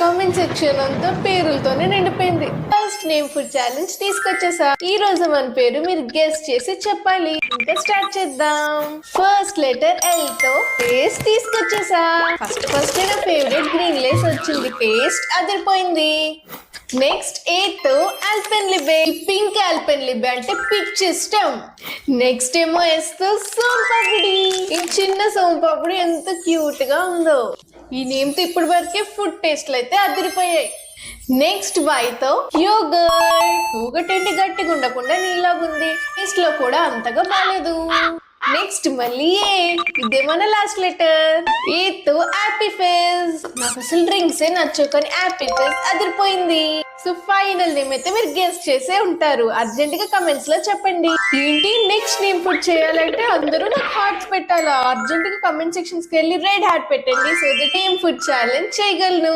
Comment section అంతా పేరులతోనే నిండిపోయింది. ఫస్ట్ నేమ్ ఫుడ్ ఛాలెంజ్ తీసుకొచ్చేసా. ఈ రోజు మన పేరు మీరు గెస్ చేసి చెప్పాలి. ఇంకా స్టార్ట్ చేద్దాం. ఫస్ట్ లెటర్ ఎల్ తో పేస్ట్ తీసుకొచ్చేసా. ఫస్ట్ నా ఫేవరెట్ గ్రీన్ లేస్ వచ్చింది. పేస్ట్ అదిరిపోయింది. నెక్స్ట్ ఏ తో ఆల్పెన్లిబే. పింక్ ఆల్పెన్లిబే అంటే పిచ్ ఇష్టం. నెక్స్ట్ ఏమో ఎస్ తో సోంపాపిడి. ఈ చిన్న సోంపాపిడి ఎంత క్యూట్ గా ఉందో. ఈ నేమ్ తో ఇప్పటి వరకే ఫుడ్ టేస్ట్లు అయితే అదిరిపోయాయి. నెక్స్ట్ వై తో యోగర్ట్. యోగర్ట్ ఏంటి గట్టిగా ఉండకుండా నీలాగుంది. టేస్ట్ లో కూడా అంతగా బాలేదు. నెక్స్ట్ మళ్ళీ ఇదే మన లాస్ట్ లెటర్. ఏ తో యాపీ ఫేజ్. నాకు అసలు డ్రింక్స్ నచ్చవు కానీ యాపీ ఫేజ్ అదిరిపోయింది. సో ఫైనల్ నేమ్ అయితే మీరు గెస్ చేసే ఉంటారు. అర్జెంట్ గా కమెంట్స్ లో చెప్పండి. ఏంటి నెక్స్ట్ నేమ్ ఫుడ్ చేయాలంటే అందరూ నాకు హార్ట్స్ పెట్టాలా? అర్జెంట్ గా కమెంట్ సెక్షన్స్ కి వెళ్ళి రెడ్ హార్ట్ పెట్టండి. So that name food challenge చేయగలను.